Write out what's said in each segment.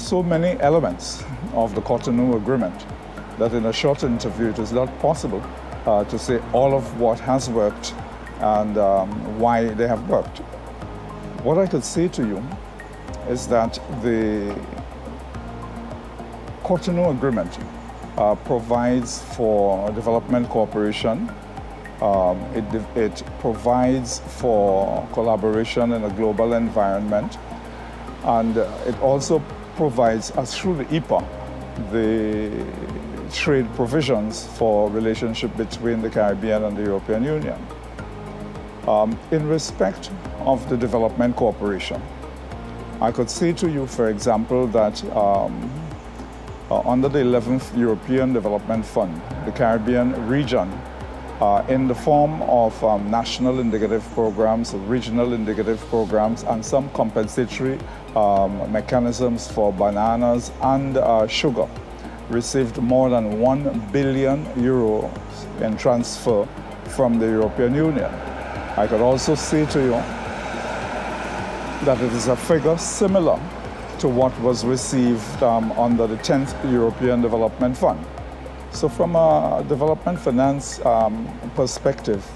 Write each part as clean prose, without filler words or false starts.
so many elements of the Cotonou Agreement that in a short interview it is not possible to say all of what has worked and why they have worked. What I could say to you is that the Cotonou Agreement provides for development cooperation. It provides for collaboration in a global environment, and it also provides, through the EPA, the trade provisions for relationship between the Caribbean and the European Union. In respect of the development cooperation, I could say to you, for example, that under the 11th European Development Fund, the Caribbean region, in the form of national indicative programs, regional indicative programs, and some compensatory mechanisms for bananas and sugar, received more than 1 billion euros in transfer from the European Union. I could also say to you that it is a figure similar to what was received under the 10th European Development Fund. So from a development finance perspective,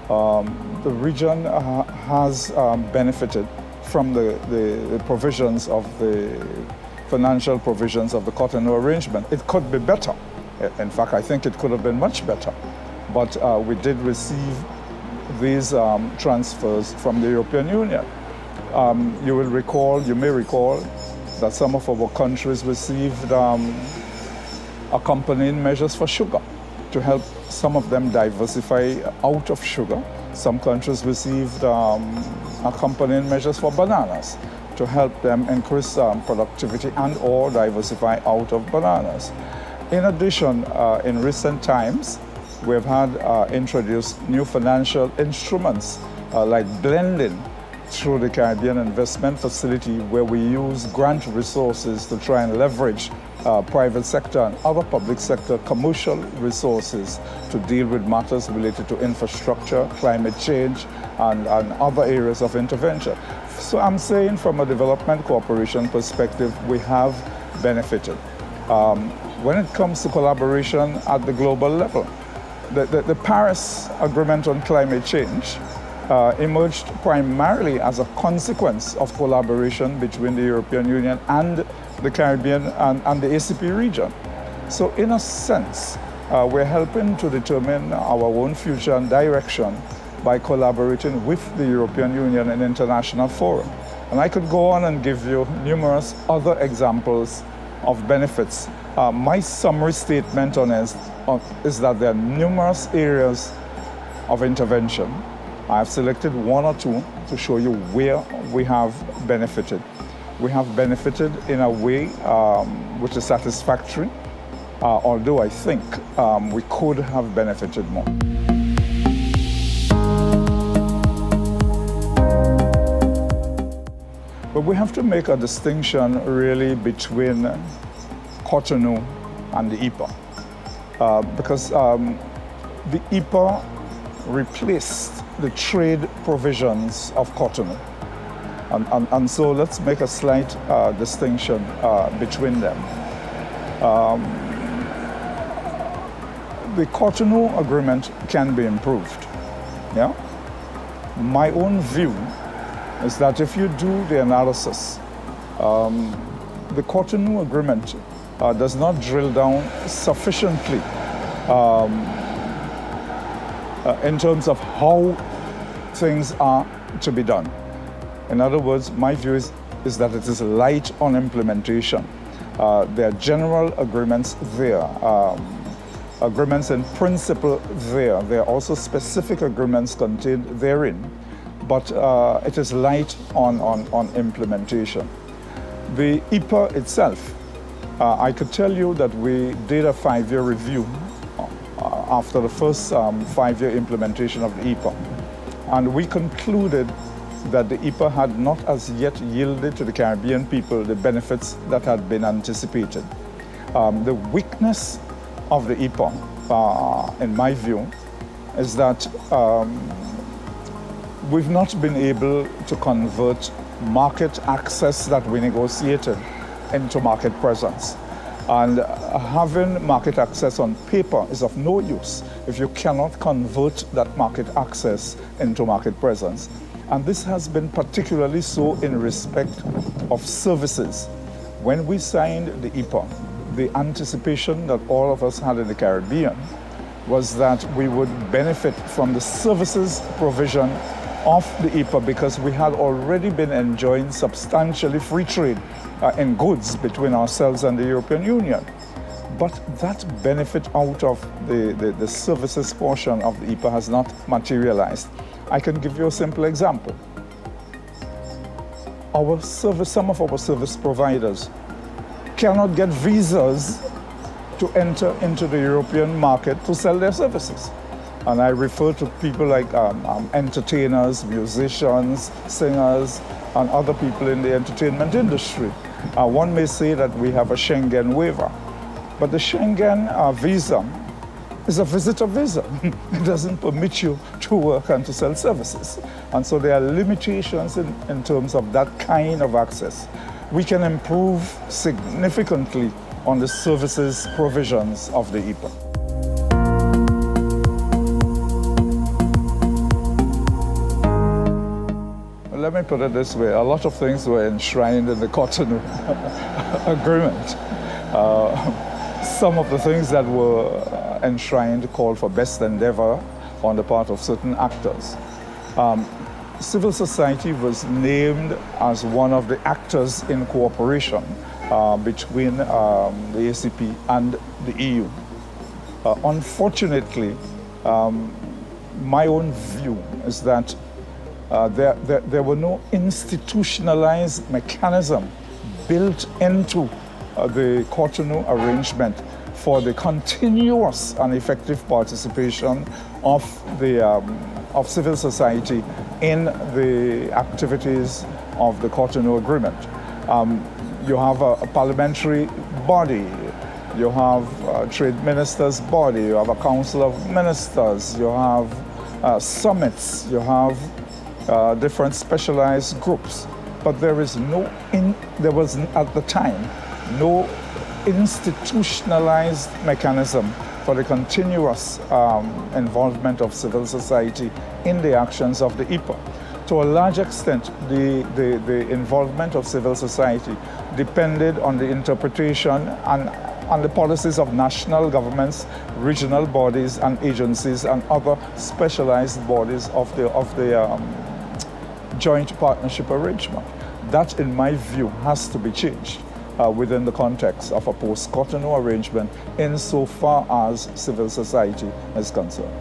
the region has benefited from the provisions of the financial provisions of the Cotonou Arrangement. It could be better. In fact, I think it could have been much better. But we did receive these transfers from the European Union. You may recall that some of our countries received accompanying measures for sugar to help some of them diversify out of sugar. Some countries received accompanying measures for bananas to help them increase productivity and or diversify out of bananas. In addition, in recent times, we've had introduced new financial instruments like blending through the Caribbean Investment Facility, where we use grant resources to try and leverage private sector and other public sector commercial resources to deal with matters related to infrastructure, climate change, and other areas of intervention. So I'm saying from a development cooperation perspective, we have benefited. When it comes to collaboration at the global level, the Paris Agreement on Climate Change emerged primarily as a consequence of collaboration between the European Union and the Caribbean and the ACP region. So in a sense, we're helping to determine our own future and direction by collaborating with the European Union in international forum. And I could go on and give you numerous other examples of benefits. My summary statement on this is that there are numerous areas of intervention. I have selected one or two to show you where we have benefited. We have benefited in a way which is satisfactory, although I think we could have benefited more. But we have to make a distinction really between Cotonou and the EPA, because the EPA replaced the trade provisions of Cotonou. And so let's make a slight distinction between them. The Cotonou Agreement can be improved. Yeah? My own view is that if you do the analysis, the Cotonou Agreement does not drill down sufficiently in terms of how things are to be done. In other words, my view is that it is light on implementation. There are general agreements there, agreements in principle there. There are also specific agreements contained therein, but it is light on implementation. The EPA itself, I could tell you that we did a 5-year review after the first 5-year implementation of the EPA. And we concluded that the EPA had not as yet yielded to the Caribbean people the benefits that had been anticipated. The weakness of the EPA, in my view, is that we've not been able to convert market access that we negotiated into market presence. And having market access on paper is of no use if you cannot convert that market access into market presence. And this has been particularly so in respect of services. When we signed the EPA, the anticipation that all of us had in the Caribbean was that we would benefit from the services provision of the EPA because we had already been enjoying substantially free trade in goods between ourselves and the European Union. But that benefit out of the services portion of the EPA has not materialized. I can give you a simple example. Some of our service providers cannot get visas to enter into the European market to sell their services. And I refer to people like entertainers, musicians, singers, and other people in the entertainment industry. One may say that we have a Schengen waiver, but the Schengen visa is a visitor visa. It doesn't permit you to work and to sell services. And so there are limitations in terms of that kind of access. We can improve significantly on the services provisions of the EPA. Let me put it this way, a lot of things were enshrined in the Cotonou Agreement. Some of the things that were enshrined called for best endeavor on the part of certain actors. Civil society was named as one of the actors in cooperation between the ACP and the EU. Unfortunately, my own view is that there were no institutionalized mechanism built into the Cotonou arrangement for the continuous and effective participation of civil society in the activities of the Cotonou Agreement. You have a parliamentary body, you have a trade ministers body, you have a council of ministers, you have summits, you have different specialized groups, but there was at the time no institutionalized mechanism for the continuous involvement of civil society in the actions of the EPA. To a large extent, the involvement of civil society depended on the interpretation and the policies of national governments, regional bodies and agencies and other specialized bodies of the joint partnership arrangement. That, in my view, has to be changed within the context of a post-Cotonou arrangement insofar as civil society is concerned.